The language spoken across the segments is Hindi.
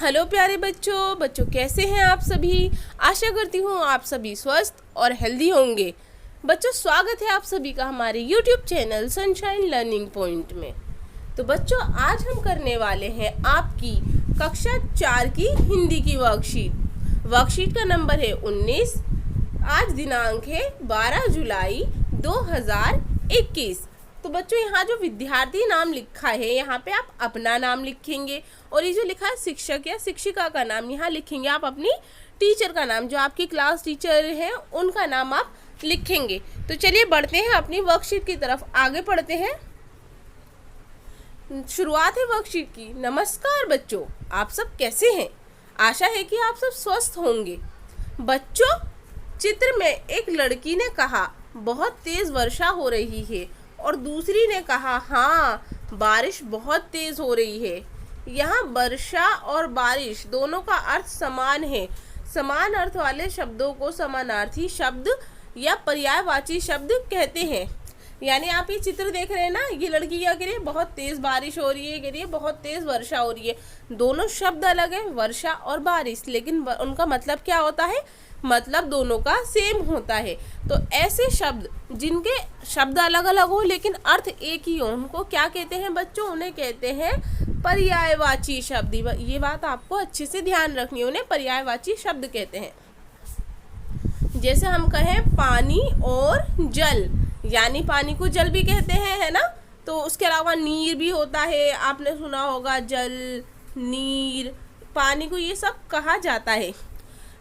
हेलो प्यारे बच्चों कैसे हैं आप सभी। आशा करती हूँ आप सभी स्वस्थ और हेल्दी होंगे। बच्चों स्वागत है आप सभी का हमारे YouTube channel sunshine learning point में। तो बच्चों आज हम करने वाले हैं आपकी कक्षा 4 की हिंदी की वर्कशीट का नंबर है 19। आज दिनांक है 12 जुलाई 2021। तो बच्चों यहाँ जो विद्यार्थी नाम लिखा है यहाँ पे आप अपना नाम लिखेंगे और ये जो लिखा है शिक्षक या शिक्षिका का नाम यहाँ लिखेंगे आप अपनी टीचर का नाम, जो आपकी क्लास टीचर है उनका नाम आप लिखेंगे। तो चलिए बढ़ते हैं अपनी वर्कशीट की तरफ, आगे पढ़ते हैं। शुरुआत है वर्कशीट की। नमस्कार बच्चों, आप सब कैसे हैं। आशा है कि आप सब स्वस्थ होंगे। बच्चों चित्र में एक लड़की ने कहा बहुत तेज वर्षा हो रही है और दूसरी ने कहा हाँ बारिश बहुत तेज हो रही है। यहाँ वर्षा और बारिश दोनों का अर्थ समान है। समान अर्थ वाले शब्दों को समानार्थी शब्द या पर्यायवाची शब्द कहते हैं। यानी आप ये चित्र देख रहे हैं ना, ये लड़की क्या कह रही है, बहुत तेज बारिश हो रही है, कह रही है बहुत तेज वर्षा हो रही है। दोनों शब्द अलग है, वर्षा और बारिश, लेकिन उनका मतलब क्या होता है, मतलब दोनों का सेम होता है। तो ऐसे शब्द जिनके शब्द अलग अलग हो लेकिन अर्थ एक ही हो, उनको क्या कहते हैं बच्चों, उन्हें कहते हैं पर्यायवाची शब्द। ये बात आपको अच्छे से ध्यान रखनी है, उन्हें पर्यायवाची शब्द कहते हैं। जैसे हम कहें पानी और जल, यानी पानी को जल भी कहते हैं, है ना। तो उसके अलावा नीर भी होता है, आपने सुना होगा जल, नीर, पानी को ये सब कहा जाता है।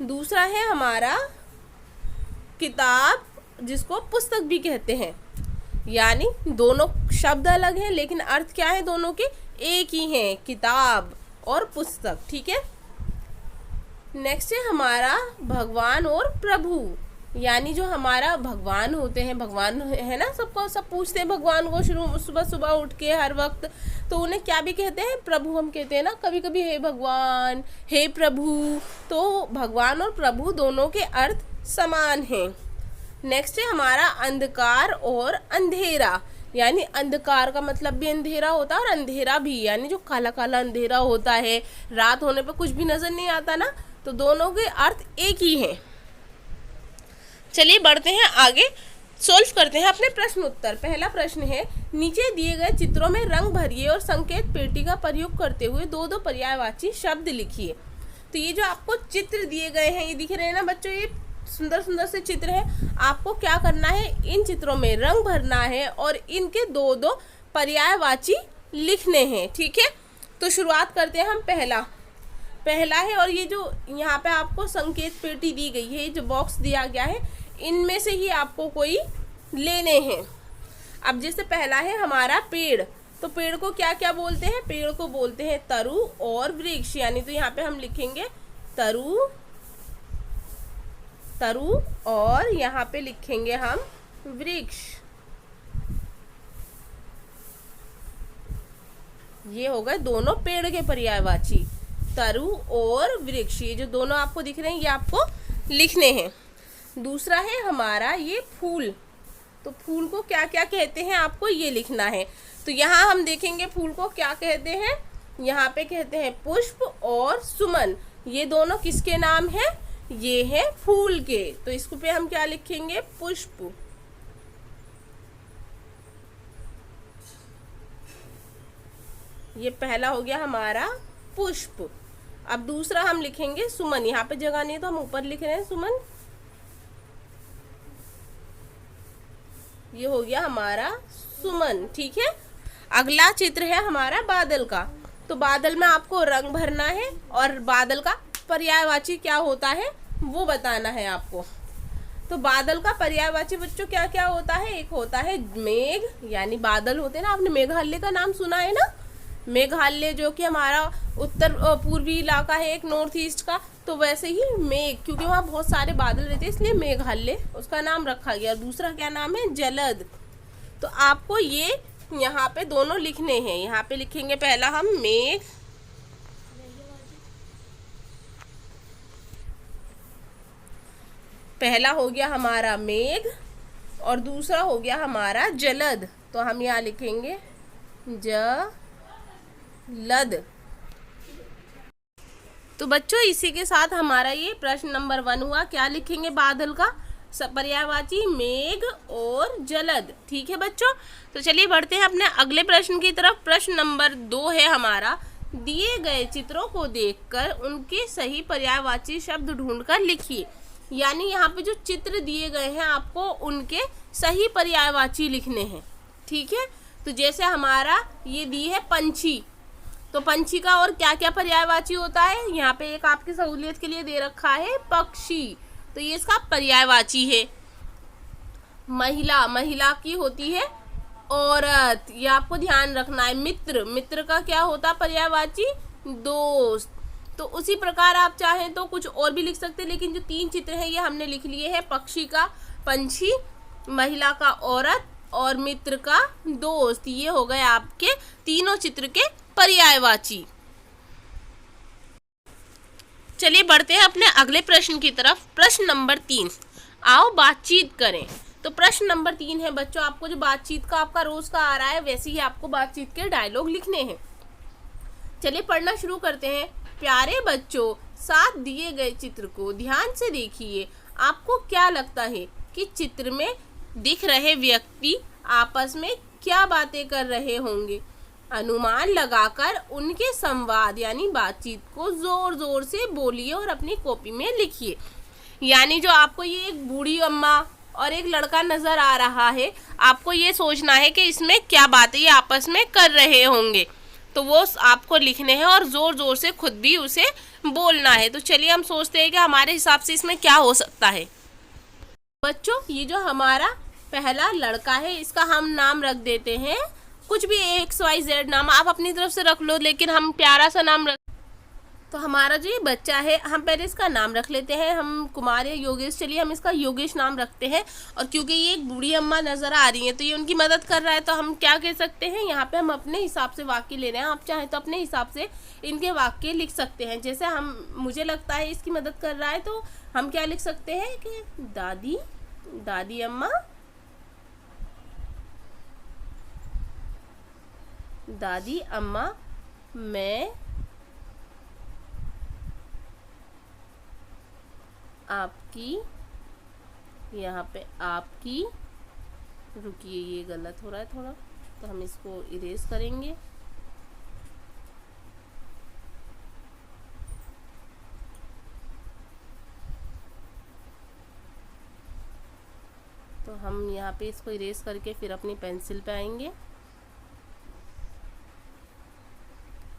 दूसरा है हमारा किताब, जिसको पुस्तक भी कहते हैं। यानी दोनों शब्द अलग हैं लेकिन अर्थ क्या है, दोनों के एक ही हैं, किताब और पुस्तक। ठीक है। नेक्स्ट है हमारा भगवान और प्रभु, यानी जो हमारा भगवान होते हैं, भगवान है ना, सब पूछते हैं भगवान को सुबह सुबह उठ के हर वक्त, तो उन्हें क्या भी कहते हैं, प्रभु हम कहते हैं ना कभी कभी, हे भगवान, हे प्रभु। तो भगवान और प्रभु दोनों के अर्थ समान हैं। नेक्स्ट है हमारा अंधकार और अंधेरा, यानी अंधकार का मतलब भी अंधेरा होता है और अंधेरा भी, यानी जो काला काला अंधेरा होता है, रात होने पर कुछ भी नजर नहीं आता ना, तो दोनों के अर्थ एक ही हैं। चलिए बढ़ते हैं आगे, सोल्व करते हैं अपने प्रश्न उत्तर। पहला प्रश्न है, नीचे दिए गए चित्रों में रंग भरिए और संकेत पेटी का प्रयोग करते हुए दो दो पर्यायवाची शब्द लिखिए। तो ये जो आपको चित्र दिए गए हैं, ये दिख रहे हैं ना बच्चों, ये सुंदर सुंदर से चित्र है। आपको क्या करना है, इन चित्रों में रंग भरना है और इनके दो दो पर्यायवाची लिखने हैं। ठीक है। तो शुरुआत करते हैं हम। पहला है, और ये जो यहाँ पे आपको संकेत पेटी दी गई है, जो बॉक्स दिया गया है, इनमें से ही आपको कोई लेने हैं। अब जैसे पहला है हमारा पेड़, तो पेड़ को क्या क्या बोलते हैं, पेड़ को बोलते हैं तरु और वृक्ष। यानी तो यहाँ पे हम लिखेंगे तरु और यहाँ पे लिखेंगे हम वृक्ष। ये हो गए दोनों पेड़ के पर्यायवाची, तरु और वृक्ष। ये जो दोनों आपको दिख रहे हैं ये आपको लिखने हैं। दूसरा है हमारा ये फूल, तो फूल को क्या क्या कहते हैं आपको ये लिखना है। तो यहाँ हम देखेंगे फूल को क्या कहते हैं, यहाँ पे कहते हैं पुष्प और सुमन। ये दोनों किसके नाम हैं, ये है फूल के। तो इसको पे हम क्या लिखेंगे, पुष्प। ये पहला हो गया हमारा पुष्प। अब दूसरा हम लिखेंगे सुमन, यहाँ पे जगह नहीं है तो हम ऊपर लिख रहे हैं सुमन। ये हो गया हमारा सुमन। ठीक है। अगला चित्र है हमारा बादल का, तो बादल में आपको रंग भरना है और बादल का पर्यायवाची क्या होता है वो बताना है आपको। तो बादल का पर्यायवाची बच्चों क्या क्या होता है, एक होता है मेघ, यानी बादल होते हैं ना, आपने मेघालय का नाम सुना है ना, मेघालय जो कि हमारा उत्तर पूर्वी इलाका है एक नॉर्थ ईस्ट का, तो वैसे ही मेघ, क्योंकि वहाँ बहुत सारे बादल रहते हैं इसलिए मेघालय उसका नाम रखा गया। दूसरा क्या नाम है, जलद। तो आपको ये यहाँ पे दोनों लिखने हैं। यहाँ पे लिखेंगे पहला हम मेघ, पहला हो गया हमारा मेघ और दूसरा हो गया हमारा जलद। तो हम यहाँ लिखेंगे जलद। तो बच्चों इसी के साथ हमारा ये प्रश्न नंबर 1 हुआ। क्या लिखेंगे बादल का पर्यायवाची? मेघ और जलद। ठीक है बच्चों, तो चलिए बढ़ते हैं अपने अगले प्रश्न की तरफ। प्रश्न नंबर 2 है हमारा, दिए गए चित्रों को देखकर उनके सही पर्यायवाची शब्द ढूंढकर लिखिए। यानी यहाँ पे जो चित्र दिए गए हैं आपको उनके सही पर्यायवाची लिखने हैं। ठीक है, तो जैसे हमारा ये दी है पंछी, तो पंछी का और क्या क्या पर्यायवाची होता है, यहाँ पे एक आपकी सहूलियत के लिए दे रखा है पक्षी, तो ये इसका पर्यायवाची है। महिला, महिला की होती है औरत, ये आपको ध्यान रखना है। मित्र, मित्र का क्या होता पर्यायवाची? दोस्त। तो उसी प्रकार आप चाहें तो कुछ और भी लिख सकते हैं, लेकिन जो 3 चित्र हैं ये हमने लिख लिए हैं। पक्षी का पंछी, महिला का औरत और मित्र का दोस्त, ये हो गए आपके तीनों चित्र के पर्यायवाची। चलिए बढ़ते हैं अपने अगले प्रश्न की तरफ। प्रश्न नंबर 3, आओ बातचीत करें। तो प्रश्न नंबर 3 है बच्चों, आपको जो बातचीत का आपका रोज का आ रहा है वैसे ही आपको बातचीत के डायलॉग लिखने हैं। चलिए पढ़ना शुरू करते हैं। प्यारे बच्चों, साथ दिए गए चित्र को ध्यान से देखिए। आपको क्या लगता है कि चित्र में दिख रहे व्यक्ति आपस में क्या बातें कर रहे होंगे? अनुमान लगाकर उनके संवाद यानी बातचीत को जोर जोर से बोलिए और अपनी कॉपी में लिखिए। यानी जो आपको ये एक बूढ़ी अम्मा और एक लड़का नजर आ रहा है, आपको ये सोचना है कि इसमें क्या बातें ये आपस में कर रहे होंगे, तो वो आपको लिखने हैं और जोर जोर से खुद भी उसे बोलना है। तो चलिए हम सोचते हैं कि हमारे हिसाब से इसमें क्या हो सकता है। बच्चों ये जो हमारा पहला लड़का है इसका हम नाम रख देते हैं कुछ भी XYZ नाम, आप अपनी तरफ से रख लो, लेकिन हम प्यारा सा नाम रख। तो हमारा जो ये बच्चा है हम पहले इसका नाम रख लेते हैं, हम कुमार या योगेश, चलिए हम इसका योगेश नाम रखते हैं। और क्योंकि ये एक बूढ़ी अम्मा नज़र आ रही है तो ये उनकी मदद कर रहा है, तो हम क्या कह सकते हैं, यहाँ पे हम अपने हिसाब से वाक्य ले रहे हैं। आप चाहें तो अपने हिसाब से इनके वाक्य लिख सकते हैं। जैसे मुझे लगता है इसकी मदद कर रहा है तो हम क्या लिख सकते हैं कि दादी अम्मा, दादी अम्मा मैं आपकी, यहाँ पे आपकी, रुकिए ये गलत हो रहा है थोड़ा, तो हम इसको इरेज करेंगे। तो हम यहाँ पे इसको इरेज करके फिर अपनी पेंसिल पे आएंगे।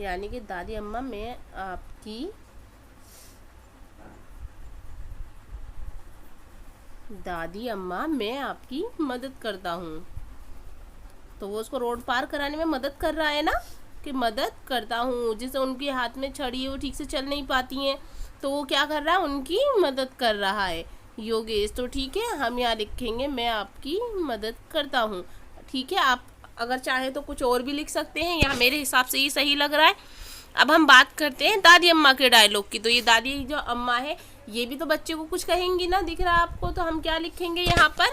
यानी कि दादी अम्मा मैं आपकी, दादी अम्मा मैं आपकी मदद करता हूँ। तो वो उसको रोड पार कराने में मदद कर रहा है ना, कि मदद करता हूँ। जैसे उनके हाथ में छड़ी है, वो ठीक से चल नहीं पाती हैं, तो वो क्या कर रहा है, उनकी मदद कर रहा है योगेश। तो ठीक है, हम यहाँ लिखेंगे मैं आपकी मदद करता हूँ। ठीक है, आप अगर चाहें तो कुछ और भी लिख सकते हैं, यहाँ मेरे हिसाब से ये सही लग रहा है। अब हम बात करते हैं दादी अम्मा के डायलॉग की। तो ये दादी जो अम्मा है ये भी तो बच्चे को कुछ कहेंगी ना, दिख रहा है आपको, तो हम क्या लिखेंगे यहाँ पर,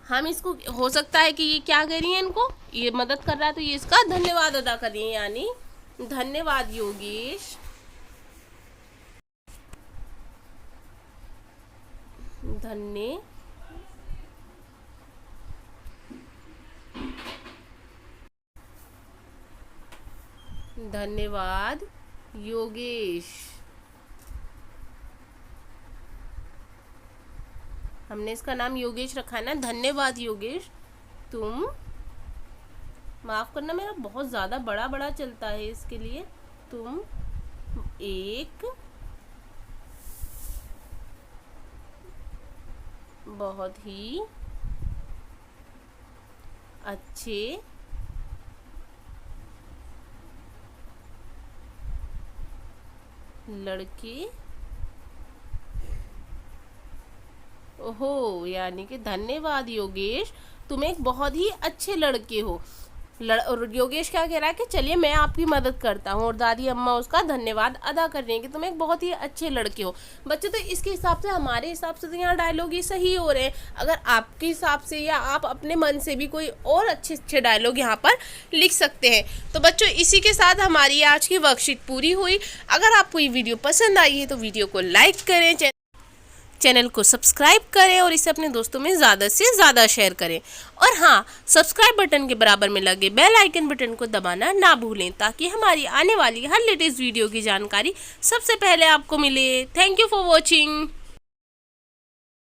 हम इसको, हो सकता है कि ये क्या कर रही है, इनको ये मदद कर रहा है तो ये इसका धन्यवाद अदा कर रही है, यानी धन्यवाद योगेश, धन्यवाद योगेश। हमने इसका नाम योगेश रखा है ना, धन्यवाद योगेश, तुम, माफ करना मेरा बहुत ज़्यादा बड़ा चलता है इसके लिए, तुम एक बहुत ही अच्छे लड़के, ओहो, यानी कि धन्यवाद योगेश तुम एक बहुत ही अच्छे लड़के हो। और योगेश क्या कह रहा है कि चलिए मैं आपकी मदद करता हूँ, और दादी अम्मा उसका धन्यवाद अदा कर रही हैं कि तुम एक बहुत ही अच्छे लड़के हो। बच्चों तो इसके हिसाब से, हमारे हिसाब से तो यहाँ डायलॉग ही सही हो रहे हैं। अगर आपके हिसाब से या आप अपने मन से भी कोई और अच्छे अच्छे डायलॉग यहाँ पर लिख सकते हैं। तो बच्चों इसी के साथ हमारी आज की वर्कशीट पूरी हुई। अगर आपको ये वीडियो पसंद आई है तो वीडियो को लाइक करें, चैनल को सब्सक्राइब करें और इसे अपने दोस्तों में ज़्यादा से ज़्यादा शेयर करें। और हाँ, सब्सक्राइब बटन के बराबर में लगे बेल आइकन बटन को दबाना ना भूलें, ताकि हमारी आने वाली हर लेटेस्ट वीडियो की जानकारी सबसे पहले आपको मिले। Thank you for watching.